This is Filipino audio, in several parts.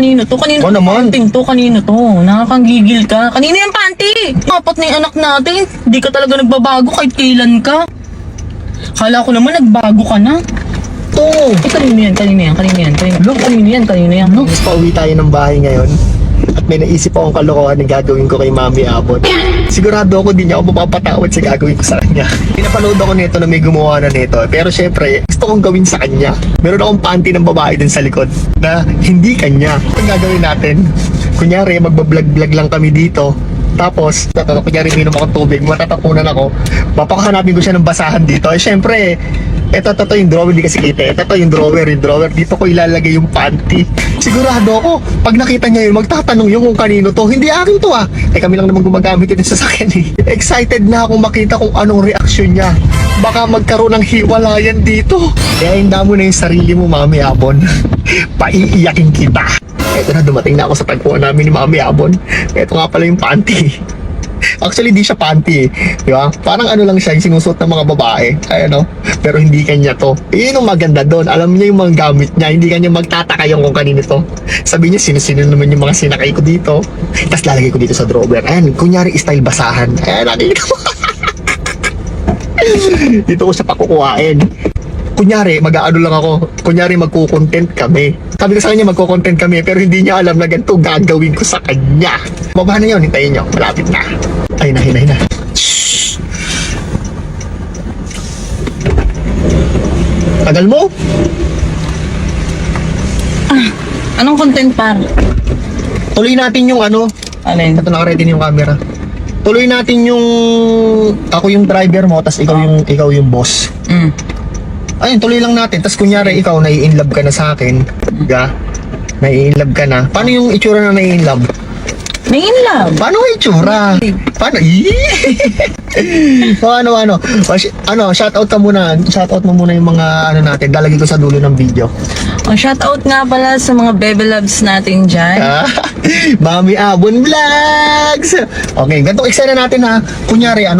Kanino to? Kanino Oo naman. panting to? Kanino to? Nakakagigil ka. Kanino yung panty? Apat na yung anak natin. Hindi ka talaga nagbabago kahit kailan ka. Kala ko naman nagbago ka na. To. Kanino yan? Kanino yan? Kanino yan? Kanino yan? Kanino yan? Look, pauwi tayo ng bahay ngayon. At may naisip akong kalokohan na gagawin ko kay Mami Abon. Sigurado ako di niya ako mapapatawad sa gagawin ko sa kanya. Pinapanood ako nito na may gumawa na nito. Pero syempre, gusto kong gawin sa kanya. Meron akong panty ng babae din sa likod na hindi kanya. Ang gagawin natin, kunyari magbablog-vlog lang kami dito. Tapos, kunyari minom akong tubig, matatapunan ako. Papakahanapin ko siya ng basahan dito. Eh syempre, ito yung drawer, hindi kasi kita. Ito yung drawer. Dito ko ilalagay yung panty. Sigurado ako, pag nakita niya yun, magtatanong yun kung kanino to. Hindi akin to ah. Eh kami lang naman gumagamit yun sa sasakyan eh. Excited na akong makita kung anong reaksyon niya. Baka magkaroon ng hiwalayan dito. Kaya hinda mo na yung sarili mo, Mami Abon. Paiiyakin kita. Ito na, dumating na ako sa tagpuan namin ni Mami Abon. Ito nga pala yung panty. Actually, di siya panty eh. Di ba? Parang ano lang siya, yung sinusuot ng mga babae. Ayan o. Pero hindi kanya to. Yun yung maganda doon. Alam niya yung mga gamit niya. Hindi kanya magtataka yung kung kanino to. Sabi niya, sino-sino naman yung mga sinakay ko dito. Tapos lalagay ko dito sa drawer. Ayan, kunyari style basahan. Ayan, nakikita mo. Dito ko siya pakukuhain. Kunyari, mag-aano lang ako. Kunyari, magkukontent kami. Sabi ko sa kanya, magkukontent kami. Pero hindi niya alam na ganito gagawin ko sa kanya. Baba na yun, hintayin nyo. Malapit na. Ay na. Shhh. Tagal mo? Anong content par? Tuloy natin yung ano. Alin? Ito, naka-ready na yung camera. Tuloy natin yung... Ako yung driver mo, tas ikaw yung boss. Ayun, tuloy lang natin. Tas kunyari, ikaw, nai-inlove ka na sa akin. Ga? Nai-inlove ka na. Paano yung itsura na nai-inlove? May in love. Paano yung itsura? Paano? So, ano, shoutout ka muna. Shoutout mo muna yung mga, natin. Lalagay ko sa dulo ng video. Shoutout nga pala sa mga bebe loves natin dyan. Mami Abon Vlogs! Okay, ganitong eksena natin ha. Kunyari,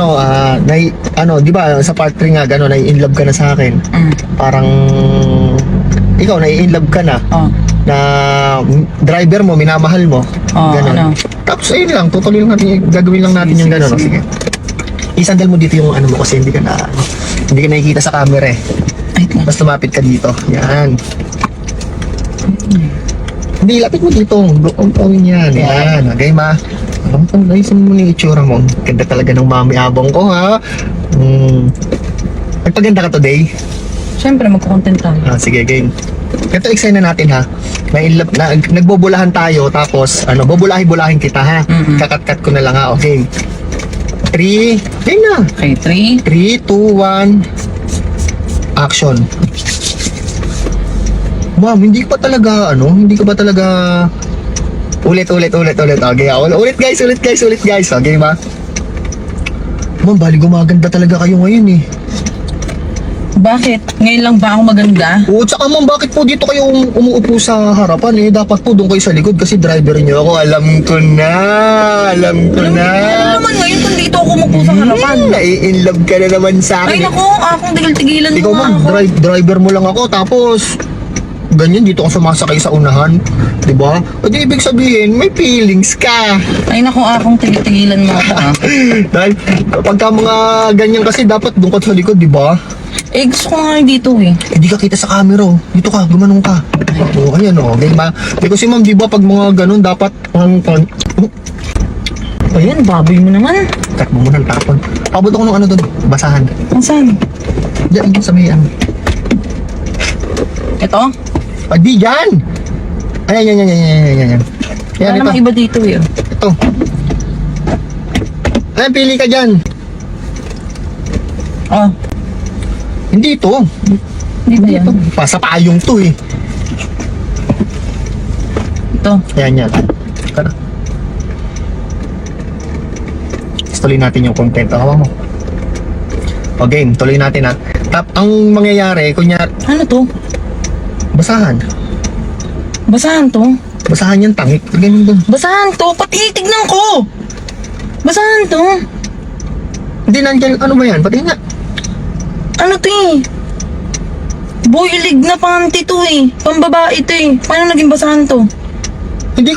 di ba, sa part 3 nga, gano'n, nai-inlove ka na sa akin. Parang, ikaw, nai-inlove ka na. Na driver mo, minamahal mo. Gano'n. Tapos, ayun lang, tutuloy lang natin, gagawin lang natin yung gano'n. Sige. Isandal mo dito yung ano mo kasi hindi ka nakikita sa camera eh. Tapos lumapit ka dito. Yan. Hindi, lapit mo dito. Gawin yan. Yan. Okay, ma. Naisin mo yung itsura mo. Ganda talaga ng Mami Abong ko, ha? Nagpaganda ka today? Siyempre, magkukontent tayo. Sige, game. Ito, eksena natin, ha? Nagbubulahan tayo, tapos, bubulahin kita, ha? Kakat-kat ko na lang, ha? Okay. 3, game na. Okay, 3. 3, 2, 1, action. Ma'am, hindi ka ba talaga ulit. Okay, ulit guys. Okay ba? Ma'am, bali gumaganda talaga kayo ngayon eh. Bakit? Ngayon lang ba ako maganda? Oo, tsaka ma'am, bakit po dito kayo umuupo sa harapan eh? Dapat po doon kayo sa likod kasi driver niyo ako. Alam ko na. Alam naman ngayon kung dito ako umupo sa harapan. Nai-inlove ka na naman sa Ay akin. naku, akong tigil-tigilan Ikaw mo ma'am, ako. driver mo lang ako, tapos ganyan dito ako sumasakay sa unahan, 'di ba? O di ibig sabihin, may feelings ka. Ay naku, akong tigil-tigilan mo ako ha. Dahil pagka mga ganyan kasi dapat doon ka sa likod, 'di ba? Eh gusto ko nga dito eh. Hindi ka kita sa camera, oh. Dito ka, gumanong ka. Oo, ayan oh, ganyan ba? Kasi ma'am, 'di ba pag mga ganun dapat Ayan, baboy mo naman. cut mo muna ng tapon. Pabot ako ng ano doon, basahan. Saan? Diyan, sa may ano. Ito? Di dyan! Ayan. Yan, Wala namang iba dito eh. Ito. Ayan, pili ka dyan. Oh, Hindi ito. hindi ba yan? Pasapayong to eh. Ito. Yan. Tara. Tuloy natin yung content. Hawa mo. Okay, tuloy natin ha. Ang mangyayari, kunyari, Ano to? basahan. Basahan to? Basahan yung tangik. Ganyan doon. Basahan to? Pati tignan ko! Basahan to? Hindi, nandiyan. Ano ba yan? Pati nga. Ano to eh? Boylig na panty to eh. Pambabae to eh. Paano naging basahan to? Hindi.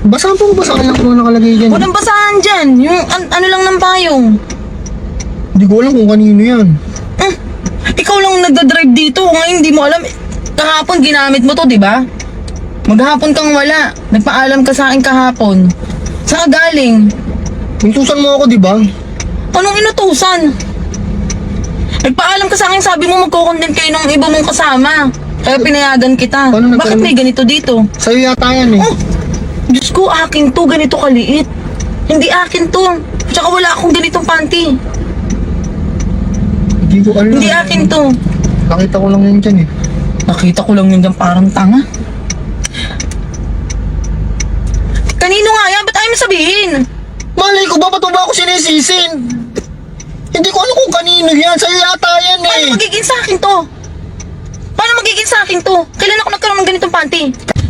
Basahan po basahan lang kung nakalagay dyan. Walang basahan dyan. Yung ano lang ng payong. Hindi ko alam kung kanino yan. Ikaw lang nagdadrive dito. Ngayon hindi mo alam. Kahapon ginamit mo to, di ba? Maghapon kang wala. Nagpaalam ka sa akin kahapon. Saan ka galing? Intusan mo ako, di ba? Anong inutusan? Nagpaalam ka sa akin, sabi mo magko-content kayo ng iba mong kasama. Kaya pinayagan kita. Paano nagkaroon- Bakit may ganito dito? Sa'yo yata yan eh. Oh! Diyos ko, akin to. Ganito kaliit. Hindi akin to. Tsaka wala akong ganitong panty. Hindi ko alam. Hindi akin to. Nakita ko lang yan dyan eh. Nakita ko lang yun dyan parang tanga. Kanino nga yan? Ba't ayaw mo sabihin? Malay ko ba? Ba't mo ba ako sinisisin? Hindi ko alam kung kanino yan. Sa'yo yata yan eh. Paano magiging sa akin to? Paano magiging sa akin to? Kailan ako nagkaroon ng ganitong panty?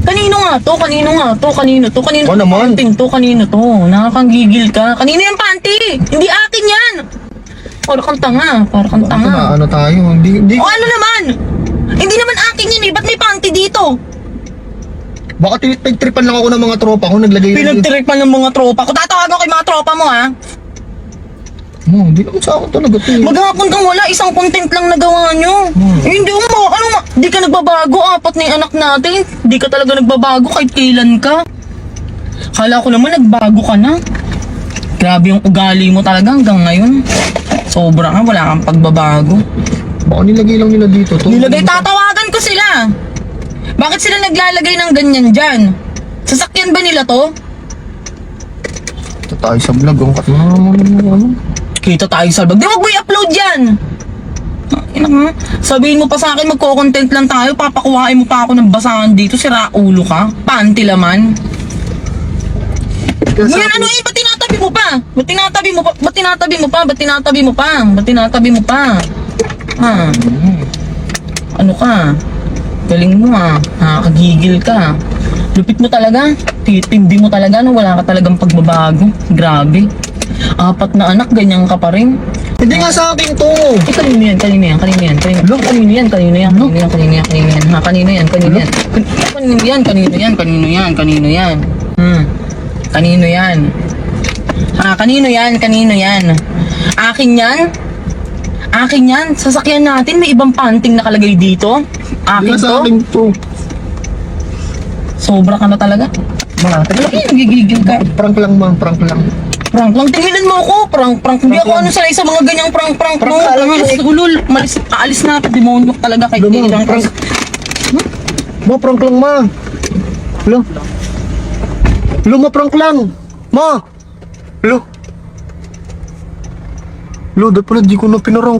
Kanino nga to? Kanino nga to? Kanino to? Kanino Oo naman. panty to? Kanino to? Nakakagigil ka. Kanino yung panty? Hindi akin yan! Para kang tanga. Para kang tanga. Ano tayo? Hindi. O ano naman? Hindi naman akin yun eh. Ba't may panty dito? Baka pinagtripan lang ako ng mga tropa ko. Naglagay lang. Pinagtripan ng mga tropa ko. Tatawagan ko yung mga tropa mo ha. Hindi naman sa akin talaga to eh. Maghapon kang wala, isang content lang nagawa nyo. Hindi mo, di ka nagbabago, apat na yung anak natin. Di ka talaga nagbabago kahit kailan ka. Kala ko naman nagbago ka na. Grabe yung ugali mo talaga hanggang ngayon. Sobra ka, wala kang pagbabago. Baka nilagay lang nila dito to. Nilagay, tatawagan ko sila. Bakit sila naglalagay ng ganyan dyan? Sasakyan ba nila to? Ito tayo sa vlog. Ang kat ano. Kita tayo sa bag. Di wag mo i-upload yan! Ina mo, sabihin mo pa sa akin magko-content lang tayo, papakuhain mo pa ako ng basahan dito, sira ulo ka, panty laman. Ngayon ano eh, ba't tinatabi mo pa? Ba't tinatabi mo pa? Ba't tinatabi mo pa? Ba't tinatabi mo pa? Ba't tinatabi mo pa? Ha? Ano ka? Galing mo ah, nakakagigil ka. Lupit mo talaga, titindi mo talaga, no? Wala ka talagang pagbabago. Grabe. Apat na anak, ganyan ka pa rin. Hindi nga sa akin to. Eh, kanino yan? Kanino yan? Kanino yan? Kanino yan? Kanino yan? Kanino yan? Kanino yan? Kanino yan? Ha? Kanino yan? Kanino yan? Kanino yan? Kanino yan? Kanino yan? Kanino yan? Kanino yan? Ha? Kanino yan? Kanino yan? Akin yan? Akin yan? Sasakyan natin, may ibang panting nakalagay dito? Hindi Akin nga sa to? akin to. Sobra ka na talaga? Mga Laki, nagigigil ka. prank lang ma, prank lang. Prank lang, tinginan mo ako, prank. Hindi ako lang. ano sanay sa mga ganyang prank mo. Prank ka lang Alis, eh. ulul, aalis na ako, demonyo ka talaga kay Ano, Kailang. prank? Ma, prank lang ma. Lo. Lo, ma, prank lang. Ma. Lo. Lo, dapat pala di ko na pinarang.